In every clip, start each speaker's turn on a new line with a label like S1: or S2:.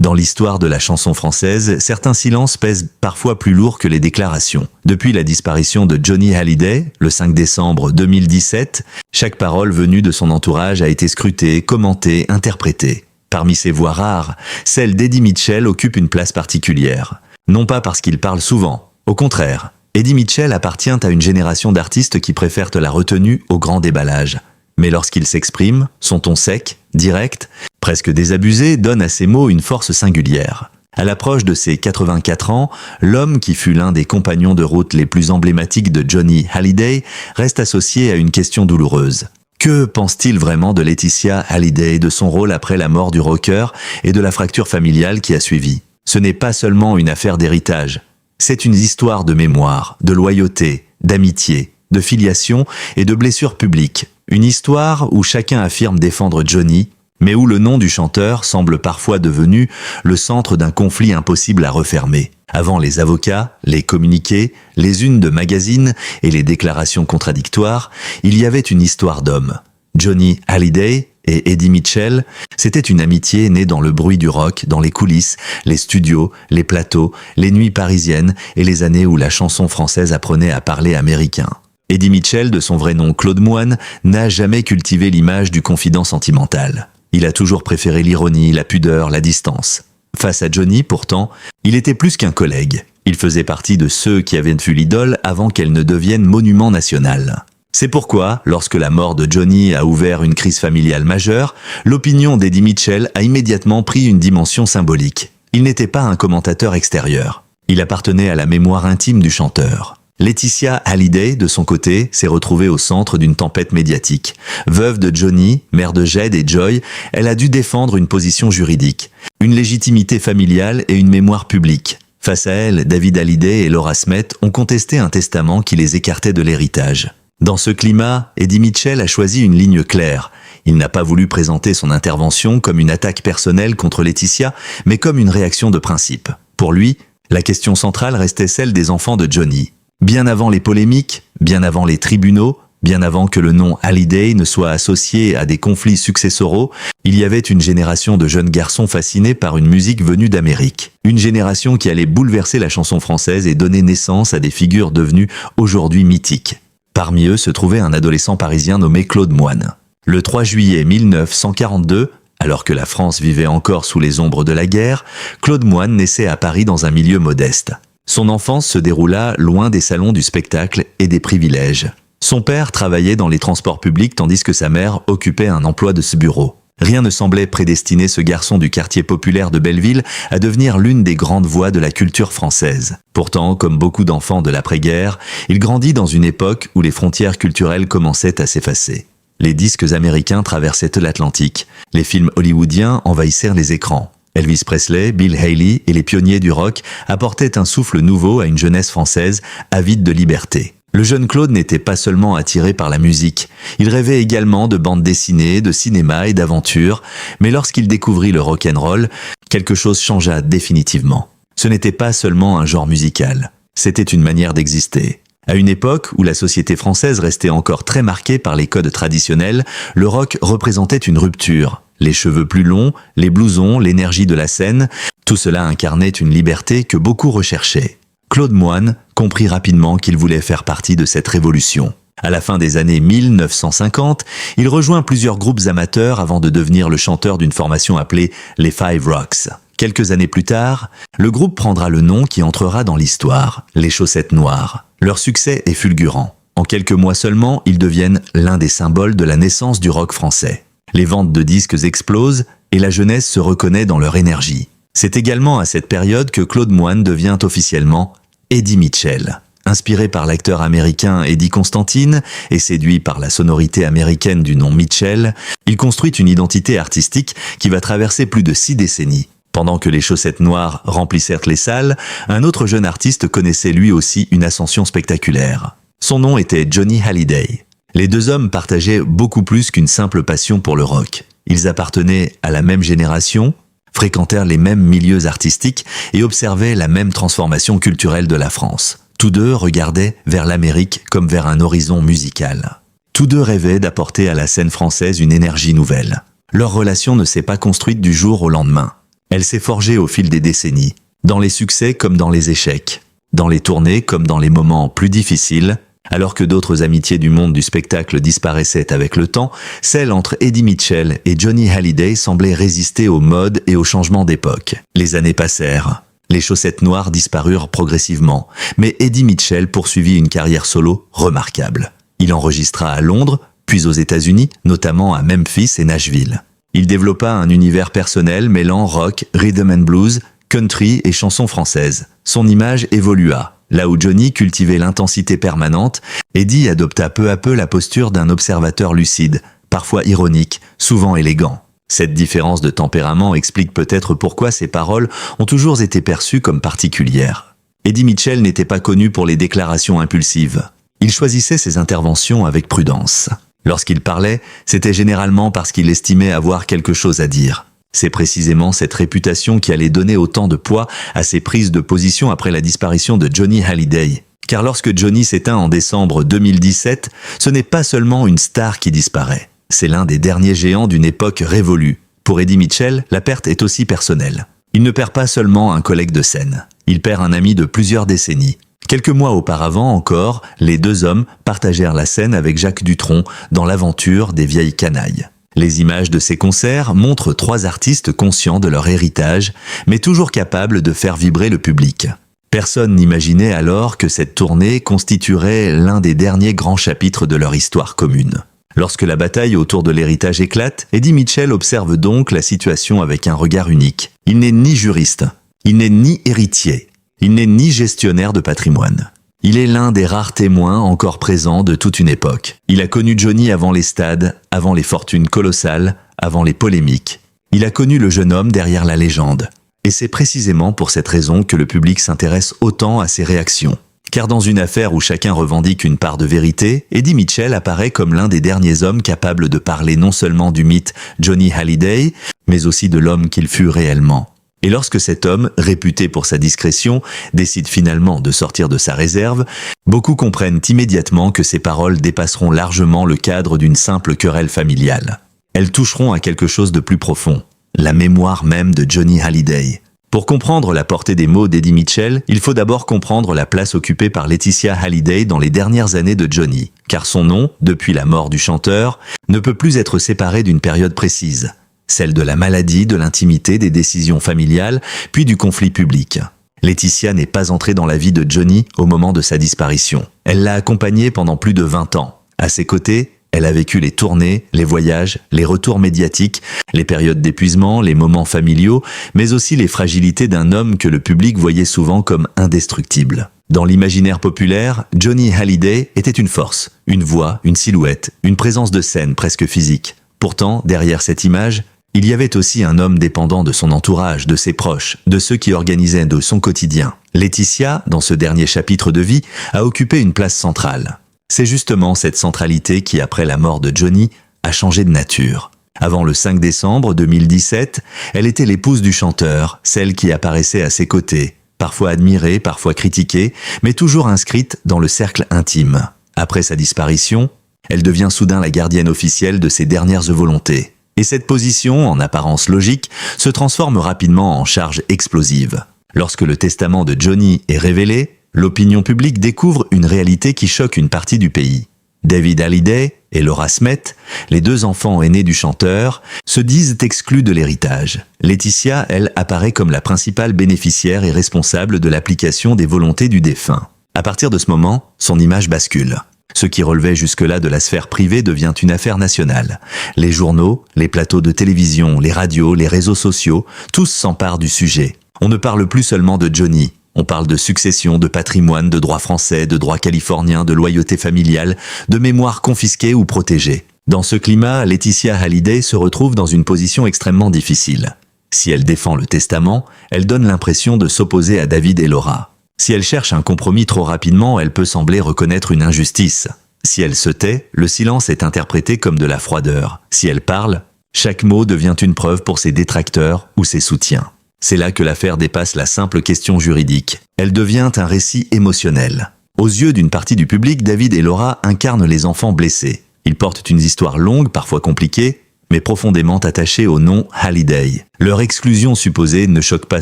S1: Dans l'histoire de la chanson française, certains silences pèsent parfois plus lourd que les déclarations. Depuis la disparition de Johnny Hallyday, le 5 décembre 2017, chaque parole venue de son entourage a été scrutée, commentée, interprétée. Parmi ces voix rares, celle d'Eddie Mitchell occupe une place particulière. Non pas parce qu'il parle souvent, au contraire. Eddie Mitchell appartient à une génération d'artistes qui préfèrent la retenue au grand déballage. Mais lorsqu'il s'exprime, son ton sec, direct, presque désabusé, donne à ses mots une force singulière. À l'approche de ses 84 ans, l'homme qui fut l'un des compagnons de route les plus emblématiques de Johnny Hallyday reste associé à une question douloureuse. Que pense-t-il vraiment de Laetitia Hallyday, de son rôle après la mort du rocker et de la fracture familiale qui a suivi? Ce n'est pas seulement une affaire d'héritage. C'est une histoire de mémoire, de loyauté, d'amitié, de filiation et de blessures publiques. Une histoire où chacun affirme défendre Johnny, mais où le nom du chanteur semble parfois devenu le centre d'un conflit impossible à refermer. Avant les avocats, les communiqués, les unes de magazines et les déclarations contradictoires, il y avait une histoire d'hommes. Johnny Hallyday et Eddie Mitchell, c'était une amitié née dans le bruit du rock, dans les coulisses, les studios, les plateaux, les nuits parisiennes et les années où la chanson française apprenait à parler américain. Eddie Mitchell, de son vrai nom Claude Moine, n'a jamais cultivé l'image du confident sentimental. Il a toujours préféré l'ironie, la pudeur, la distance. Face à Johnny, pourtant, il était plus qu'un collègue. Il faisait partie de ceux qui avaient vu l'idole avant qu'elle ne devienne monument national. C'est pourquoi, lorsque la mort de Johnny a ouvert une crise familiale majeure, l'opinion d'Eddie Mitchell a immédiatement pris une dimension symbolique. Il n'était pas un commentateur extérieur. Il appartenait à la mémoire intime du chanteur. Laetitia Hallyday, de son côté, s'est retrouvée au centre d'une tempête médiatique. Veuve de Johnny, mère de Jed et Joy, elle a dû défendre une position juridique, une légitimité familiale et une mémoire publique. Face à elle, David Hallyday et Laura Smet ont contesté un testament qui les écartait de l'héritage. Dans ce climat, Eddie Mitchell a choisi une ligne claire. Il n'a pas voulu présenter son intervention comme une attaque personnelle contre Laetitia, mais comme une réaction de principe. Pour lui, la question centrale restait celle des enfants de Johnny. Bien avant les polémiques, bien avant les tribunaux, bien avant que le nom Hallyday ne soit associé à des conflits successoraux, il y avait une génération de jeunes garçons fascinés par une musique venue d'Amérique. Une génération qui allait bouleverser la chanson française et donner naissance à des figures devenues aujourd'hui mythiques. Parmi eux se trouvait un adolescent parisien nommé Claude Moine. Le 3 juillet 1942, alors que la France vivait encore sous les ombres de la guerre, Claude Moine naissait à Paris dans un milieu modeste. Son enfance se déroula loin des salons du spectacle et des privilèges. Son père travaillait dans les transports publics tandis que sa mère occupait un emploi de ce bureau. Rien ne semblait prédestiner ce garçon du quartier populaire de Belleville à devenir l'une des grandes voix de la culture française. Pourtant, comme beaucoup d'enfants de l'après-guerre, il grandit dans une époque où les frontières culturelles commençaient à s'effacer. Les disques américains traversaient l'Atlantique. Les films hollywoodiens envahissèrent les écrans. Elvis Presley, Bill Haley et les pionniers du rock apportaient un souffle nouveau à une jeunesse française avide de liberté. Le jeune Claude n'était pas seulement attiré par la musique, il rêvait également de bandes dessinées, de cinéma et d'aventure, mais lorsqu'il découvrit le rock'n'roll, quelque chose changea définitivement. Ce n'était pas seulement un genre musical, c'était une manière d'exister. À une époque où la société française restait encore très marquée par les codes traditionnels, le rock représentait une rupture. Les cheveux plus longs, les blousons, l'énergie de la scène, tout cela incarnait une liberté que beaucoup recherchaient. Claude Moine comprit rapidement qu'il voulait faire partie de cette révolution. À la fin des années 1950, il rejoint plusieurs groupes amateurs avant de devenir le chanteur d'une formation appelée les Five Rocks. Quelques années plus tard, le groupe prendra le nom qui entrera dans l'histoire, les Chaussettes Noires. Leur succès est fulgurant. En quelques mois seulement, ils deviennent l'un des symboles de la naissance du rock français. Les ventes de disques explosent et la jeunesse se reconnaît dans leur énergie. C'est également à cette période que Claude Moine devient officiellement Eddie Mitchell. Inspiré par l'acteur américain Eddie Constantine et séduit par la sonorité américaine du nom Mitchell, il construit une identité artistique qui va traverser plus de 6 décennies. Pendant que les Chaussettes Noires remplissèrent les salles, un autre jeune artiste connaissait lui aussi une ascension spectaculaire. Son nom était Johnny Hallyday. Les deux hommes partageaient beaucoup plus qu'une simple passion pour le rock. Ils appartenaient à la même génération, fréquentèrent les mêmes milieux artistiques et observaient la même transformation culturelle de la France. Tous deux regardaient vers l'Amérique comme vers un horizon musical. Tous deux rêvaient d'apporter à la scène française une énergie nouvelle. Leur relation ne s'est pas construite du jour au lendemain. Elle s'est forgée au fil des décennies, dans les succès comme dans les échecs, dans les tournées comme dans les moments plus difficiles. Alors que d'autres amitiés du monde du spectacle disparaissaient avec le temps, celle entre Eddie Mitchell et Johnny Hallyday semblait résister aux modes et aux changements d'époque. Les années passèrent. Les chaussettes noires disparurent progressivement, mais Eddie Mitchell poursuivit une carrière solo remarquable. Il enregistra à Londres, puis aux États-Unis, notamment à Memphis et Nashville. Il développa un univers personnel mêlant rock, rhythm and blues, country et chansons françaises. Son image évolua. Là où Johnny cultivait l'intensité permanente, Eddie adopta peu à peu la posture d'un observateur lucide, parfois ironique, souvent élégant. Cette différence de tempérament explique peut-être pourquoi ses paroles ont toujours été perçues comme particulières. Eddie Mitchell n'était pas connu pour les déclarations impulsives. Il choisissait ses interventions avec prudence. Lorsqu'il parlait, c'était généralement parce qu'il estimait avoir quelque chose à dire. C'est précisément cette réputation qui allait donner autant de poids à ses prises de position après la disparition de Johnny Hallyday. Car lorsque Johnny s'éteint en décembre 2017, ce n'est pas seulement une star qui disparaît. C'est l'un des derniers géants d'une époque révolue. Pour Eddie Mitchell, la perte est aussi personnelle. Il ne perd pas seulement un collègue de scène. Il perd un ami de plusieurs décennies. Quelques mois auparavant encore, les deux hommes partagèrent la scène avec Jacques Dutronc dans l'aventure des vieilles canailles. Les images de ces concerts montrent trois artistes conscients de leur héritage, mais toujours capables de faire vibrer le public. Personne n'imaginait alors que cette tournée constituerait l'un des derniers grands chapitres de leur histoire commune. Lorsque la bataille autour de l'héritage éclate, Eddie Mitchell observe donc la situation avec un regard unique. Il n'est ni juriste, il n'est ni héritier, il n'est ni gestionnaire de patrimoine. Il est l'un des rares témoins encore présents de toute une époque. Il a connu Johnny avant les stades, avant les fortunes colossales, avant les polémiques. Il a connu le jeune homme derrière la légende. Et c'est précisément pour cette raison que le public s'intéresse autant à ses réactions. Car dans une affaire où chacun revendique une part de vérité, Eddie Mitchell apparaît comme l'un des derniers hommes capables de parler non seulement du mythe Johnny Hallyday, mais aussi de l'homme qu'il fut réellement. Et lorsque cet homme, réputé pour sa discrétion, décide finalement de sortir de sa réserve, beaucoup comprennent immédiatement que ses paroles dépasseront largement le cadre d'une simple querelle familiale. Elles toucheront à quelque chose de plus profond, la mémoire même de Johnny Hallyday. Pour comprendre la portée des mots d'Eddie Mitchell, il faut d'abord comprendre la place occupée par Laetitia Hallyday dans les dernières années de Johnny, car son nom, depuis la mort du chanteur, ne peut plus être séparé d'une période précise. Celle de la maladie, de l'intimité, des décisions familiales, puis du conflit public. Laetitia n'est pas entrée dans la vie de Johnny au moment de sa disparition. Elle l'a accompagné pendant plus de 20 ans. À ses côtés, elle a vécu les tournées, les voyages, les retours médiatiques, les périodes d'épuisement, les moments familiaux, mais aussi les fragilités d'un homme que le public voyait souvent comme indestructible. Dans l'imaginaire populaire, Johnny Hallyday était une force, une voix, une silhouette, une présence de scène presque physique. Pourtant, derrière cette image, il y avait aussi un homme dépendant de son entourage, de ses proches, de ceux qui organisaient de son quotidien. Laetitia, dans ce dernier chapitre de vie, a occupé une place centrale. C'est justement cette centralité qui, après la mort de Johnny, a changé de nature. Avant le 5 décembre 2017, elle était l'épouse du chanteur, celle qui apparaissait à ses côtés, parfois admirée, parfois critiquée, mais toujours inscrite dans le cercle intime. Après sa disparition, elle devient soudain la gardienne officielle de ses dernières volontés. Et cette position, en apparence logique, se transforme rapidement en charge explosive. Lorsque le testament de Johnny est révélé, l'opinion publique découvre une réalité qui choque une partie du pays. David Hallyday et Laura Smet, les deux enfants aînés du chanteur, se disent exclus de l'héritage. Laetitia, elle, apparaît comme la principale bénéficiaire et responsable de l'application des volontés du défunt. À partir de ce moment, son image bascule. Ce qui relevait jusque-là de la sphère privée devient une affaire nationale. Les journaux, les plateaux de télévision, les radios, les réseaux sociaux, tous s'emparent du sujet. On ne parle plus seulement de Johnny. On parle de succession, de patrimoine, de droit français, de droit californien, de loyauté familiale, de mémoire confisquée ou protégée. Dans ce climat, Laetitia Hallyday se retrouve dans une position extrêmement difficile. Si elle défend le testament, elle donne l'impression de s'opposer à David et Laura. Si elle cherche un compromis trop rapidement, elle peut sembler reconnaître une injustice. Si elle se tait, le silence est interprété comme de la froideur. Si elle parle, chaque mot devient une preuve pour ses détracteurs ou ses soutiens. C'est là que l'affaire dépasse la simple question juridique. Elle devient un récit émotionnel. Aux yeux d'une partie du public, David et Laura incarnent les enfants blessés. Ils portent une histoire longue, parfois compliquée, mais profondément attachés au nom Hallyday. Leur exclusion supposée ne choque pas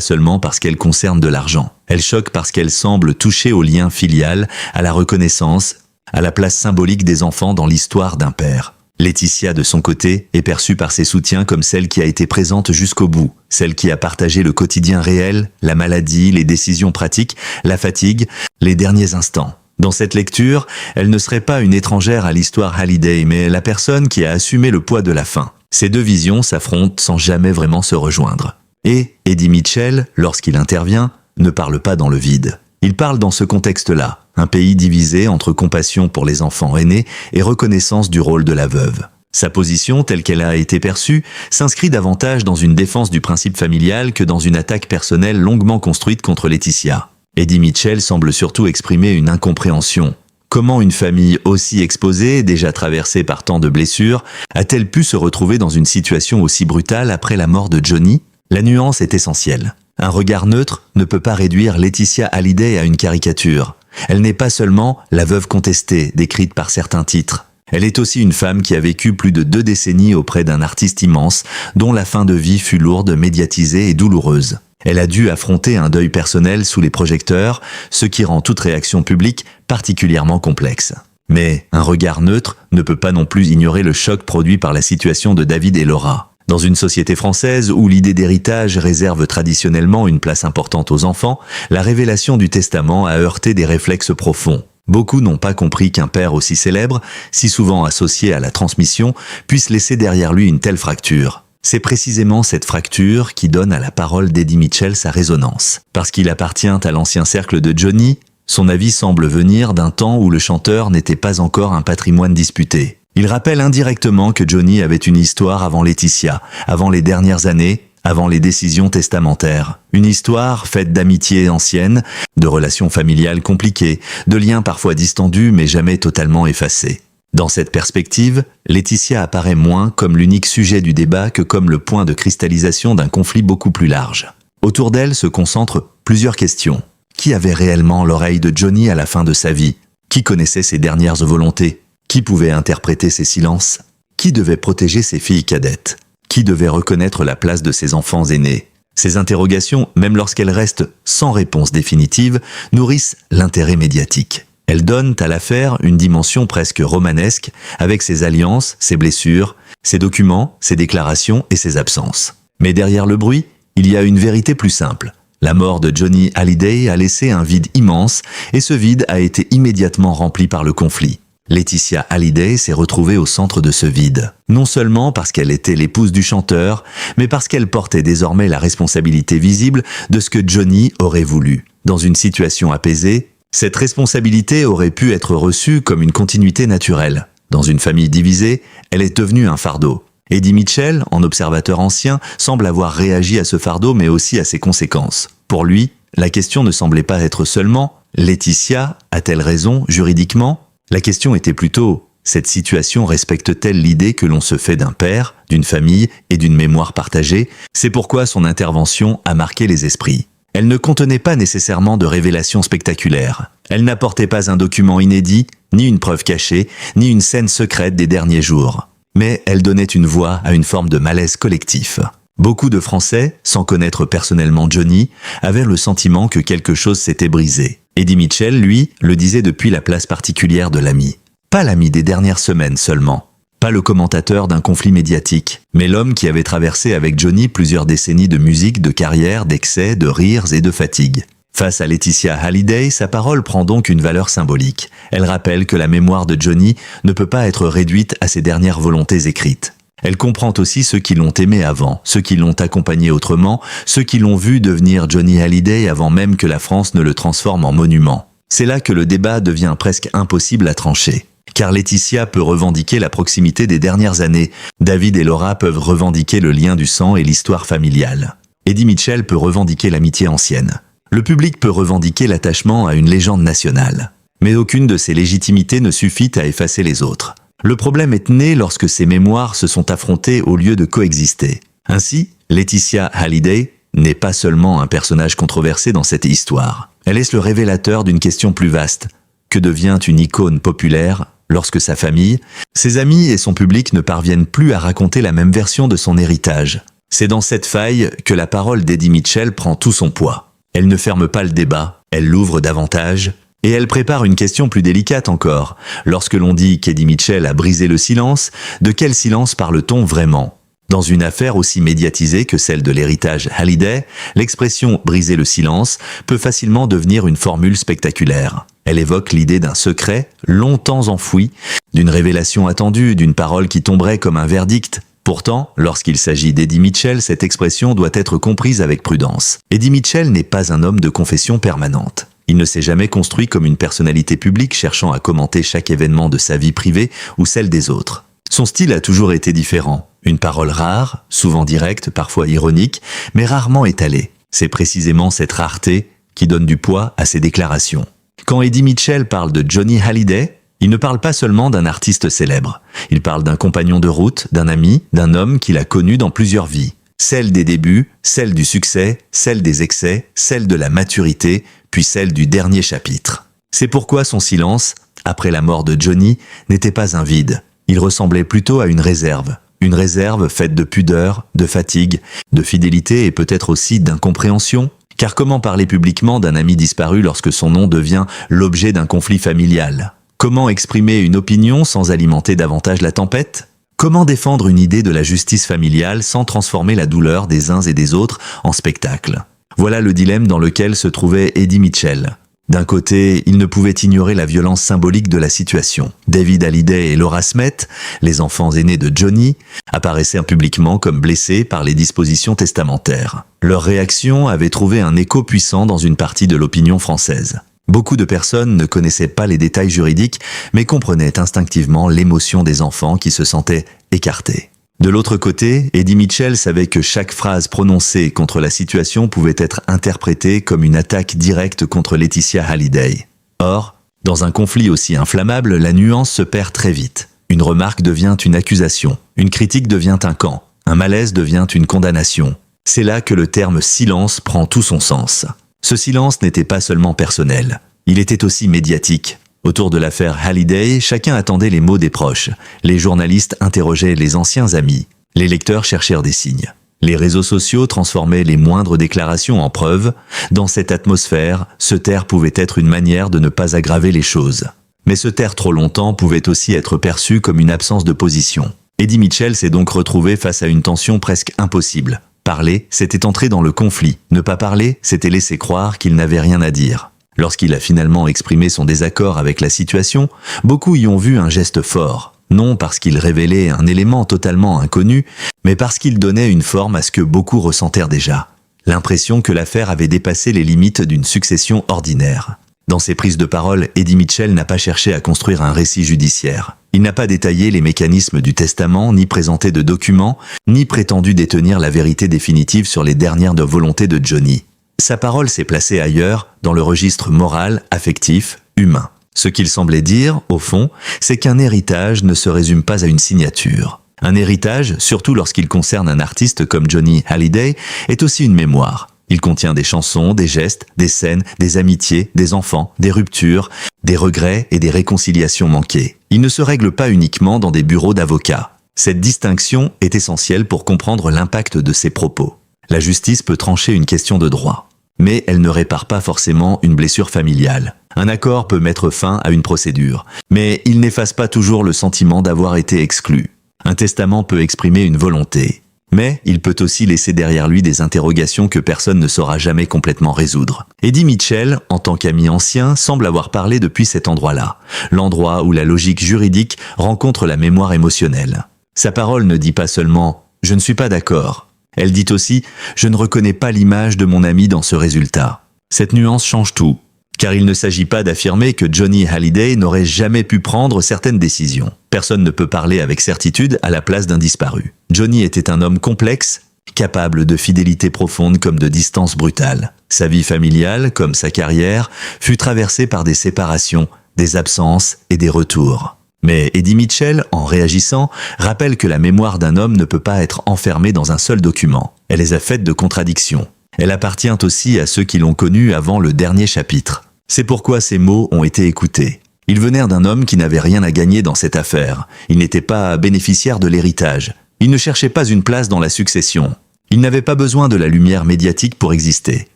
S1: seulement parce qu'elle concerne de l'argent. Elle choque parce qu'elle semble toucher au lien filial, à la reconnaissance, à la place symbolique des enfants dans l'histoire d'un père. Laetitia, de son côté, est perçue par ses soutiens comme celle qui a été présente jusqu'au bout, celle qui a partagé le quotidien réel, la maladie, les décisions pratiques, la fatigue, les derniers instants. Dans cette lecture, elle ne serait pas une étrangère à l'histoire Hallyday, mais la personne qui a assumé le poids de la fin. Ces deux visions s'affrontent sans jamais vraiment se rejoindre. Et Eddie Mitchell, lorsqu'il intervient, ne parle pas dans le vide. Il parle dans ce contexte-là, un pays divisé entre compassion pour les enfants aînés et reconnaissance du rôle de la veuve. Sa position, telle qu'elle a été perçue, s'inscrit davantage dans une défense du principe familial que dans une attaque personnelle longuement construite contre Laetitia. Eddie Mitchell semble surtout exprimer une incompréhension. Comment une famille aussi exposée, déjà traversée par tant de blessures, a-t-elle pu se retrouver dans une situation aussi brutale après la mort de Johnny? La nuance est essentielle. Un regard neutre ne peut pas réduire Laetitia Hallyday à une caricature. Elle n'est pas seulement la veuve contestée, décrite par certains titres. Elle est aussi une femme qui a vécu plus de 2 décennies auprès d'un artiste immense, dont la fin de vie fut lourde, médiatisée et douloureuse. Elle a dû affronter un deuil personnel sous les projecteurs, ce qui rend toute réaction publique particulièrement complexe. Mais un regard neutre ne peut pas non plus ignorer le choc produit par la situation de David et Laura. Dans une société française où l'idée d'héritage réserve traditionnellement une place importante aux enfants, la révélation du testament a heurté des réflexes profonds. Beaucoup n'ont pas compris qu'un père aussi célèbre, si souvent associé à la transmission, puisse laisser derrière lui une telle fracture. C'est précisément cette fracture qui donne à la parole d'Eddie Mitchell sa résonance. Parce qu'il appartient à l'ancien cercle de Johnny, son avis semble venir d'un temps où le chanteur n'était pas encore un patrimoine disputé. Il rappelle indirectement que Johnny avait une histoire avant Laetitia, avant les dernières années, avant les décisions testamentaires. Une histoire faite d'amitiés anciennes, de relations familiales compliquées, de liens parfois distendus mais jamais totalement effacés. Dans cette perspective, Laetitia apparaît moins comme l'unique sujet du débat que comme le point de cristallisation d'un conflit beaucoup plus large. Autour d'elle se concentrent plusieurs questions. Qui avait réellement l'oreille de Johnny à la fin de sa vie? Qui connaissait ses dernières volontés? Qui pouvait interpréter ses silences? Qui devait protéger ses filles cadettes? Qui devait reconnaître la place de ses enfants aînés? Ces interrogations, même lorsqu'elles restent sans réponse définitive, nourrissent l'intérêt médiatique. Elles donnent à l'affaire une dimension presque romanesque, avec ses alliances, ses blessures, ses documents, ses déclarations et ses absences. Mais derrière le bruit, il y a une vérité plus simple. La mort de Johnny Hallyday a laissé un vide immense, et ce vide a été immédiatement rempli par le conflit. Laetitia Hallyday s'est retrouvée au centre de ce vide. Non seulement parce qu'elle était l'épouse du chanteur, mais parce qu'elle portait désormais la responsabilité visible de ce que Johnny aurait voulu. Dans une situation apaisée, cette responsabilité aurait pu être reçue comme une continuité naturelle. Dans une famille divisée, elle est devenue un fardeau. Eddie Mitchell, en observateur ancien, semble avoir réagi à ce fardeau mais aussi à ses conséquences. Pour lui, la question ne semblait pas être seulement « Laetitia a-t-elle raison juridiquement ?» La question était plutôt « Cette situation respecte-t-elle l'idée que l'on se fait d'un père, d'une famille et d'une mémoire partagée ?» C'est pourquoi son intervention a marqué les esprits. Elle ne contenait pas nécessairement de révélations spectaculaires. Elle n'apportait pas un document inédit, ni une preuve cachée, ni une scène secrète des derniers jours. Mais elle donnait une voix à une forme de malaise collectif. Beaucoup de Français, sans connaître personnellement Johnny, avaient le sentiment que quelque chose s'était brisé. Eddie Mitchell, lui, le disait depuis la place particulière de l'ami. Pas l'ami des dernières semaines seulement. Pas le commentateur d'un conflit médiatique, mais l'homme qui avait traversé avec Johnny plusieurs décennies de musique, de carrière, d'excès, de rires et de fatigue. Face à Laetitia Hallyday, sa parole prend donc une valeur symbolique. Elle rappelle que la mémoire de Johnny ne peut pas être réduite à ses dernières volontés écrites. Elle comprend aussi ceux qui l'ont aimé avant, ceux qui l'ont accompagné autrement, ceux qui l'ont vu devenir Johnny Hallyday avant même que la France ne le transforme en monument. C'est là que le débat devient presque impossible à trancher. Car Laetitia peut revendiquer la proximité des dernières années, David et Laura peuvent revendiquer le lien du sang et l'histoire familiale. Eddie Mitchell peut revendiquer l'amitié ancienne. Le public peut revendiquer l'attachement à une légende nationale. Mais aucune de ces légitimités ne suffit à effacer les autres. Le problème est né lorsque ces mémoires se sont affrontées au lieu de coexister. Ainsi, Laetitia Hallyday n'est pas seulement un personnage controversé dans cette histoire. Elle est le révélateur d'une question plus vaste. Que devient une icône populaire lorsque sa famille, ses amis et son public ne parviennent plus à raconter la même version de son héritage. C'est dans cette faille que la parole d'Eddie Mitchell prend tout son poids. Elle ne ferme pas le débat, elle l'ouvre davantage, et elle prépare une question plus délicate encore. Lorsque l'on dit qu'Eddie Mitchell a brisé le silence, de quel silence parle-t-on vraiment ? Dans une affaire aussi médiatisée que celle de l'héritage Hallyday, l'expression « briser le silence » peut facilement devenir une formule spectaculaire. Elle évoque l'idée d'un secret, longtemps enfoui, d'une révélation attendue, d'une parole qui tomberait comme un verdict. Pourtant, lorsqu'il s'agit d'Eddie Mitchell, cette expression doit être comprise avec prudence. Eddie Mitchell n'est pas un homme de confession permanente. Il ne s'est jamais construit comme une personnalité publique cherchant à commenter chaque événement de sa vie privée ou celle des autres. Son style a toujours été différent. Une parole rare, souvent directe, parfois ironique, mais rarement étalée. C'est précisément cette rareté qui donne du poids à ses déclarations. Quand Eddie Mitchell parle de Johnny Hallyday, il ne parle pas seulement d'un artiste célèbre. Il parle d'un compagnon de route, d'un ami, d'un homme qu'il a connu dans plusieurs vies. Celle des débuts, celle du succès, celle des excès, celle de la maturité, puis celle du dernier chapitre. C'est pourquoi son silence, après la mort de Johnny, n'était pas un vide. Il ressemblait plutôt à une réserve faite de pudeur, de fatigue, de fidélité et peut-être aussi d'incompréhension. Car comment parler publiquement d'un ami disparu lorsque son nom devient l'objet d'un conflit familial ? Comment exprimer une opinion sans alimenter davantage la tempête ? Comment défendre une idée de la justice familiale sans transformer la douleur des uns et des autres en spectacle ? Voilà le dilemme dans lequel se trouvait Eddie Mitchell. D'un côté, il ne pouvait ignorer la violence symbolique de la situation. David Hallyday et Laura Smith, les enfants aînés de Johnny, apparaissaient publiquement comme blessés par les dispositions testamentaires. Leur réaction avait trouvé un écho puissant dans une partie de l'opinion française. Beaucoup de personnes ne connaissaient pas les détails juridiques, mais comprenaient instinctivement l'émotion des enfants qui se sentaient écartés. De l'autre côté, Eddie Mitchell savait que chaque phrase prononcée contre la situation pouvait être interprétée comme une attaque directe contre Laetitia Hallyday. Or, dans un conflit aussi inflammable, la nuance se perd très vite. Une remarque devient une accusation, une critique devient un camp, un malaise devient une condamnation. C'est là que le terme « silence » prend tout son sens. Ce silence n'était pas seulement personnel, il était aussi médiatique. Autour de l'affaire Hallyday, chacun attendait les mots des proches. Les journalistes interrogeaient les anciens amis. Les lecteurs cherchèrent des signes. Les réseaux sociaux transformaient les moindres déclarations en preuves. Dans cette atmosphère, se taire pouvait être une manière de ne pas aggraver les choses. Mais se taire trop longtemps pouvait aussi être perçu comme une absence de position. Eddie Mitchell s'est donc retrouvé face à une tension presque impossible. Parler, c'était entrer dans le conflit. Ne pas parler, c'était laisser croire qu'il n'avait rien à dire. Lorsqu'il a finalement exprimé son désaccord avec la situation, beaucoup y ont vu un geste fort. Non parce qu'il révélait un élément totalement inconnu, mais parce qu'il donnait une forme à ce que beaucoup ressentèrent déjà. L'impression que l'affaire avait dépassé les limites d'une succession ordinaire. Dans ses prises de parole, Eddie Mitchell n'a pas cherché à construire un récit judiciaire. Il n'a pas détaillé les mécanismes du testament, ni présenté de documents, ni prétendu détenir la vérité définitive sur les dernières volontés de Johnny. Sa parole s'est placée ailleurs, dans le registre moral, affectif, humain. Ce qu'il semblait dire, au fond, c'est qu'un héritage ne se résume pas à une signature. Un héritage, surtout lorsqu'il concerne un artiste comme Johnny Hallyday, est aussi une mémoire. Il contient des chansons, des gestes, des scènes, des amitiés, des enfants, des ruptures, des regrets et des réconciliations manquées. Il ne se règle pas uniquement dans des bureaux d'avocats. Cette distinction est essentielle pour comprendre l'impact de ses propos. La justice peut trancher une question de droit. Mais elle ne répare pas forcément une blessure familiale. Un accord peut mettre fin à une procédure, mais il n'efface pas toujours le sentiment d'avoir été exclu. Un testament peut exprimer une volonté, mais il peut aussi laisser derrière lui des interrogations que personne ne saura jamais complètement résoudre. Eddie Mitchell, en tant qu'ami ancien, semble avoir parlé depuis cet endroit-là, l'endroit où la logique juridique rencontre la mémoire émotionnelle. Sa parole ne dit pas seulement « je ne suis pas d'accord ». Elle dit aussi « je ne reconnais pas l'image de mon ami dans ce résultat ». Cette nuance change tout, car il ne s'agit pas d'affirmer que Johnny Hallyday n'aurait jamais pu prendre certaines décisions. Personne ne peut parler avec certitude à la place d'un disparu. Johnny était un homme complexe, capable de fidélité profonde comme de distance brutale. Sa vie familiale, comme sa carrière, fut traversée par des séparations, des absences et des retours. Mais Eddie Mitchell, en réagissant, rappelle que la mémoire d'un homme ne peut pas être enfermée dans un seul document. Elle est faite de contradictions. Elle appartient aussi à ceux qui l'ont connu avant le dernier chapitre. C'est pourquoi ces mots ont été écoutés. Ils venèrent d'un homme qui n'avait rien à gagner dans cette affaire. Il n'était pas bénéficiaire de l'héritage. Il ne cherchait pas une place dans la succession. Il n'avait pas besoin de la lumière médiatique pour exister.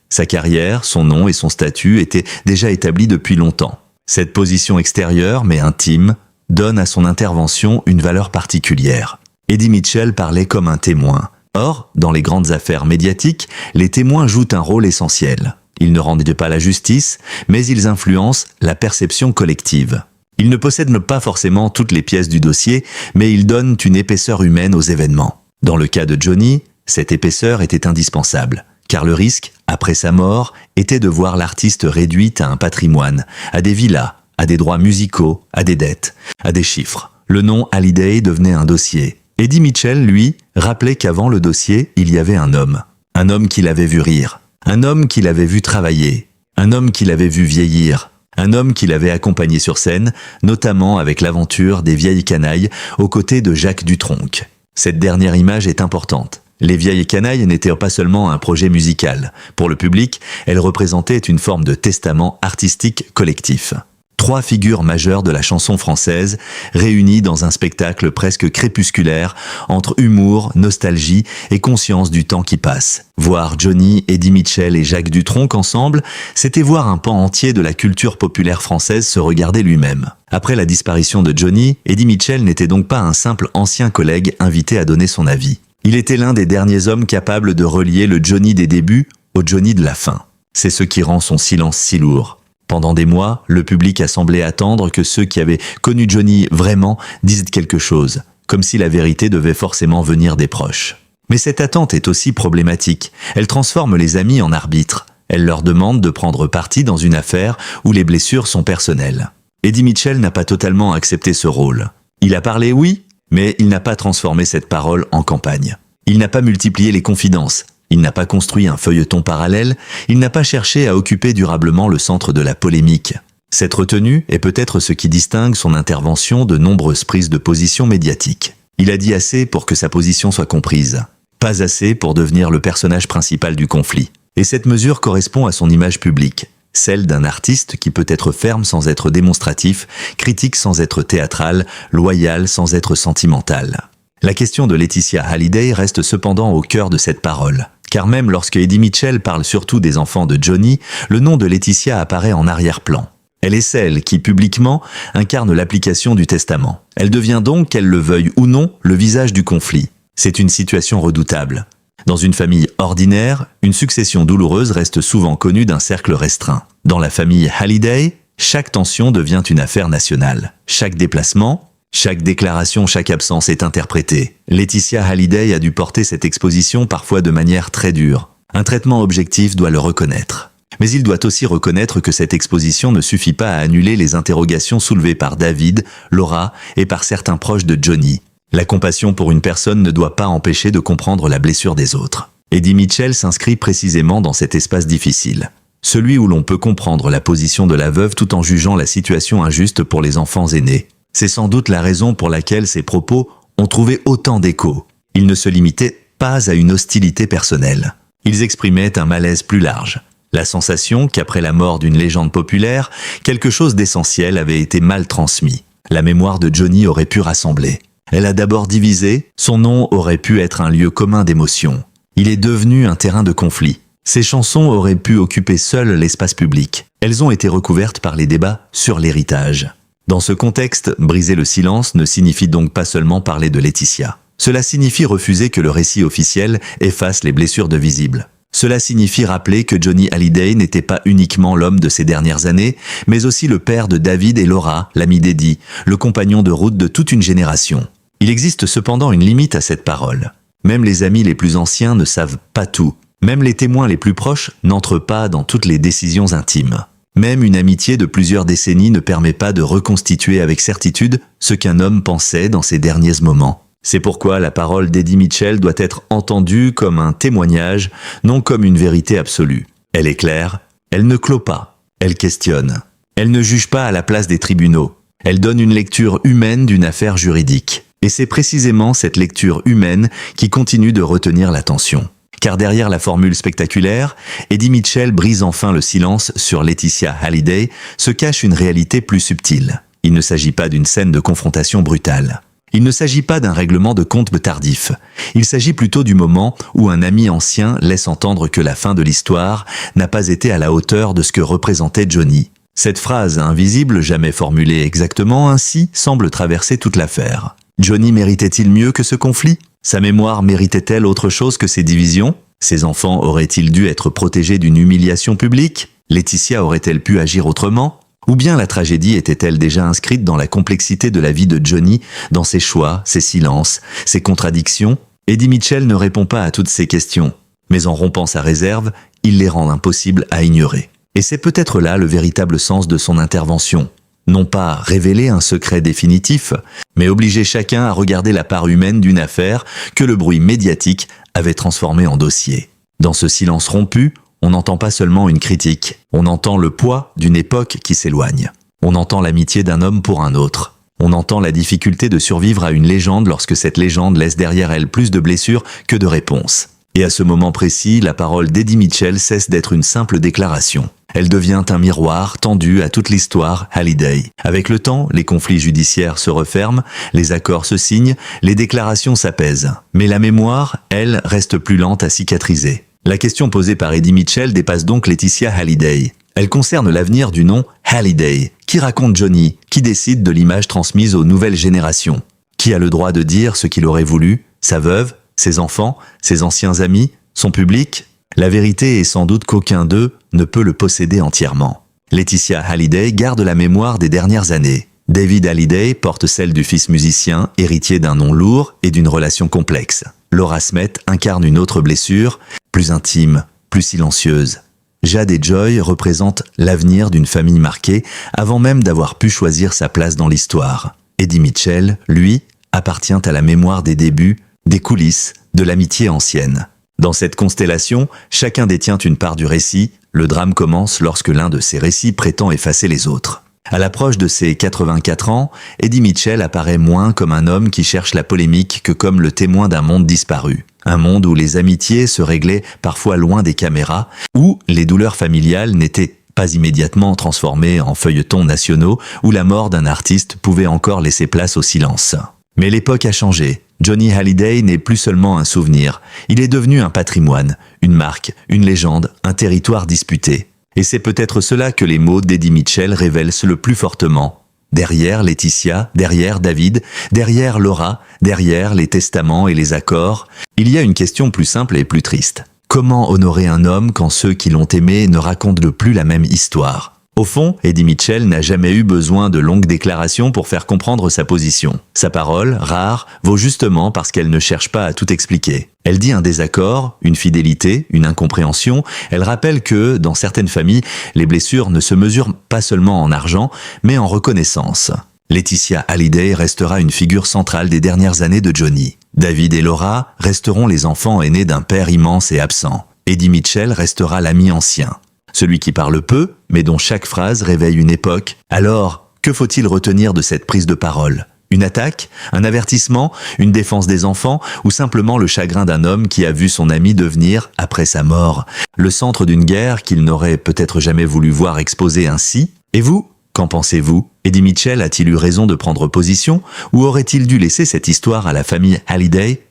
S1: Sa carrière, son nom et son statut étaient déjà établis depuis longtemps. Cette position extérieure, mais intime, donne à son intervention une valeur particulière. Eddie Mitchell parlait comme un témoin. Or, dans les grandes affaires médiatiques, les témoins jouent un rôle essentiel. Ils ne rendent pas la justice, mais ils influencent la perception collective. Ils ne possèdent pas forcément toutes les pièces du dossier, mais ils donnent une épaisseur humaine aux événements. Dans le cas de Johnny, cette épaisseur était indispensable, car le risque, après sa mort, était de voir l'artiste réduit à un patrimoine, à des villas, à des droits musicaux, à des dettes, à des chiffres. Le nom Hallyday devenait un dossier. Eddie Mitchell, lui, rappelait qu'avant le dossier, il y avait un homme qu'il avait vu rire, un homme qu'il avait vu travailler, un homme qu'il avait vu vieillir, un homme qu'il avait accompagné sur scène, notamment avec l'aventure des Vieilles Canailles aux côtés de Jacques Dutronc. Cette dernière image est importante. Les Vieilles Canailles n'étaient pas seulement un projet musical. Pour le public, elles représentaient une forme de testament artistique collectif. 3 figures majeures de la chanson française, réunies dans un spectacle presque crépusculaire, entre humour, nostalgie et conscience du temps qui passe. Voir Johnny, Eddie Mitchell et Jacques Dutronc ensemble, c'était voir un pan entier de la culture populaire française se regarder lui-même. Après la disparition de Johnny, Eddie Mitchell n'était donc pas un simple ancien collègue invité à donner son avis. Il était l'un des derniers hommes capables de relier le Johnny des débuts au Johnny de la fin. C'est ce qui rend son silence si lourd. Pendant des mois, le public a semblé attendre que ceux qui avaient connu Johnny vraiment disent quelque chose, comme si la vérité devait forcément venir des proches. Mais cette attente est aussi problématique. Elle transforme les amis en arbitres. Elle leur demande de prendre parti dans une affaire où les blessures sont personnelles. Eddie Mitchell n'a pas totalement accepté ce rôle. Il a parlé, oui, mais il n'a pas transformé cette parole en campagne. Il n'a pas multiplié les confidences. Il n'a pas construit un feuilleton parallèle, il n'a pas cherché à occuper durablement le centre de la polémique. Cette retenue est peut-être ce qui distingue son intervention de nombreuses prises de position médiatiques. Il a dit assez pour que sa position soit comprise, pas assez pour devenir le personnage principal du conflit. Et cette mesure correspond à son image publique, celle d'un artiste qui peut être ferme sans être démonstratif, critique sans être théâtral, loyal sans être sentimental. La question de Laetitia Hallyday reste cependant au cœur de cette parole. Car même lorsque Eddie Mitchell parle surtout des enfants de Johnny, le nom de Laetitia apparaît en arrière-plan. Elle est celle qui, publiquement, incarne l'application du testament. Elle devient donc, qu'elle le veuille ou non, le visage du conflit. C'est une situation redoutable. Dans une famille ordinaire, une succession douloureuse reste souvent connue d'un cercle restreint. Dans la famille Hallyday, chaque tension devient une affaire nationale. Chaque déplacement, chaque déclaration, chaque absence est interprétée. Laetitia Hallyday a dû porter cette exposition parfois de manière très dure. Un traitement objectif doit le reconnaître. Mais il doit aussi reconnaître que cette exposition ne suffit pas à annuler les interrogations soulevées par David, Laura et par certains proches de Johnny. La compassion pour une personne ne doit pas empêcher de comprendre la blessure des autres. Eddie Mitchell s'inscrit précisément dans cet espace difficile. Celui où l'on peut comprendre la position de la veuve tout en jugeant la situation injuste pour les enfants aînés. C'est sans doute la raison pour laquelle ses propos ont trouvé autant d'écho. Ils ne se limitaient pas à une hostilité personnelle. Ils exprimaient un malaise plus large. La sensation qu'après la mort d'une légende populaire, quelque chose d'essentiel avait été mal transmis. La mémoire de Johnny aurait pu rassembler. Elle a d'abord divisé, son nom aurait pu être un lieu commun d'émotion. Il est devenu un terrain de conflit. Ces chansons auraient pu occuper seules l'espace public. Elles ont été recouvertes par les débats sur l'héritage. Dans ce contexte, briser le silence ne signifie donc pas seulement parler de Laetitia. Cela signifie refuser que le récit officiel efface les blessures de visibles. Cela signifie rappeler que Johnny Hallyday n'était pas uniquement l'homme de ces dernières années, mais aussi le père de David et Laura, l'ami d'Eddie, le compagnon de route de toute une génération. Il existe cependant une limite à cette parole. Même les amis les plus anciens ne savent pas tout. Même les témoins les plus proches n'entrent pas dans toutes les décisions intimes. Même une amitié de plusieurs décennies ne permet pas de reconstituer avec certitude ce qu'un homme pensait dans ses derniers moments. C'est pourquoi la parole d'Eddie Mitchell doit être entendue comme un témoignage, non comme une vérité absolue. Elle est claire, elle ne clôt pas, elle questionne. Elle ne juge pas à la place des tribunaux. Elle donne une lecture humaine d'une affaire juridique. Et c'est précisément cette lecture humaine qui continue de retenir l'attention. Car derrière la formule spectaculaire, Eddie Mitchell brise enfin le silence sur Laetitia Hallyday, se cache une réalité plus subtile. Il ne s'agit pas d'une scène de confrontation brutale. Il ne s'agit pas d'un règlement de compte tardif. Il s'agit plutôt du moment où un ami ancien laisse entendre que la fin de l'histoire n'a pas été à la hauteur de ce que représentait Johnny. Cette phrase invisible, jamais formulée exactement ainsi, semble traverser toute l'affaire. Johnny méritait-il mieux que ce conflit ? Sa mémoire méritait-elle autre chose que ces divisions ? Ses enfants auraient-ils dû être protégés d'une humiliation publique ? Laetitia aurait-elle pu agir autrement ? Ou bien la tragédie était-elle déjà inscrite dans la complexité de la vie de Johnny, dans ses choix, ses silences, ses contradictions ? Eddie Mitchell ne répond pas à toutes ces questions, mais en rompant sa réserve, il les rend impossibles à ignorer. Et c'est peut-être là le véritable sens de son intervention. Non pas révéler un secret définitif, mais obliger chacun à regarder la part humaine d'une affaire que le bruit médiatique avait transformée en dossier. Dans ce silence rompu, on n'entend pas seulement une critique, on entend le poids d'une époque qui s'éloigne. On entend l'amitié d'un homme pour un autre. On entend la difficulté de survivre à une légende lorsque cette légende laisse derrière elle plus de blessures que de réponses. Et à ce moment précis, la parole d'Eddie Mitchell cesse d'être une simple déclaration. Elle devient un miroir tendu à toute l'histoire Hallyday. Avec le temps, les conflits judiciaires se referment, les accords se signent, les déclarations s'apaisent. Mais la mémoire, elle, reste plus lente à cicatriser. La question posée par Eddie Mitchell dépasse donc Laetitia Hallyday. Elle concerne l'avenir du nom Hallyday. Qui raconte Johnny ? Qui décide de l'image transmise aux nouvelles générations ? Qui a le droit de dire ce qu'il aurait voulu ? Sa veuve ? Ses enfants ? Ses anciens amis ? Son public ? La vérité est sans doute qu'aucun d'eux ne peut le posséder entièrement. Laetitia Hallyday garde la mémoire des dernières années. David Hallyday porte celle du fils musicien, héritier d'un nom lourd et d'une relation complexe. Laura Smith incarne une autre blessure, plus intime, plus silencieuse. Jade et Joy représentent l'avenir d'une famille marquée avant même d'avoir pu choisir sa place dans l'histoire. Eddie Mitchell, lui, appartient à la mémoire des débuts, des coulisses, de l'amitié ancienne. Dans cette constellation, chacun détient une part du récit. Le drame commence lorsque l'un de ces récits prétend effacer les autres. À l'approche de ses 84 ans, Eddie Mitchell apparaît moins comme un homme qui cherche la polémique que comme le témoin d'un monde disparu. Un monde où les amitiés se réglaient parfois loin des caméras, où les douleurs familiales n'étaient pas immédiatement transformées en feuilletons nationaux, où la mort d'un artiste pouvait encore laisser place au silence. Mais l'époque a changé. Johnny Hallyday n'est plus seulement un souvenir, il est devenu un patrimoine, une marque, une légende, un territoire disputé. Et c'est peut-être cela que les mots d'Eddie Mitchell révèlent le plus fortement. Derrière Laetitia, derrière David, derrière Laura, derrière les testaments et les accords, il y a une question plus simple et plus triste. Comment honorer un homme quand ceux qui l'ont aimé ne racontent plus la même histoire ? Au fond, Eddie Mitchell n'a jamais eu besoin de longues déclarations pour faire comprendre sa position. Sa parole, rare, vaut justement parce qu'elle ne cherche pas à tout expliquer. Elle dit un désaccord, une fidélité, une incompréhension. Elle rappelle que, dans certaines familles, les blessures ne se mesurent pas seulement en argent, mais en reconnaissance. Laetitia Hallyday restera une figure centrale des dernières années de Johnny. David et Laura resteront les enfants aînés d'un père immense et absent. Eddie Mitchell restera l'ami ancien. Celui qui parle peu, mais dont chaque phrase réveille une époque. Alors, que faut-il retenir de cette prise de parole ? Une attaque ? Un avertissement ? Une défense des enfants ? Ou simplement le chagrin d'un homme qui a vu son ami devenir, après sa mort, le centre d'une guerre qu'il n'aurait peut-être jamais voulu voir exposée ainsi ? Et vous ? Qu'en pensez-vous ? Eddie Mitchell a-t-il eu raison de prendre position ? Ou aurait-il dû laisser cette histoire à la famille Hallyday ?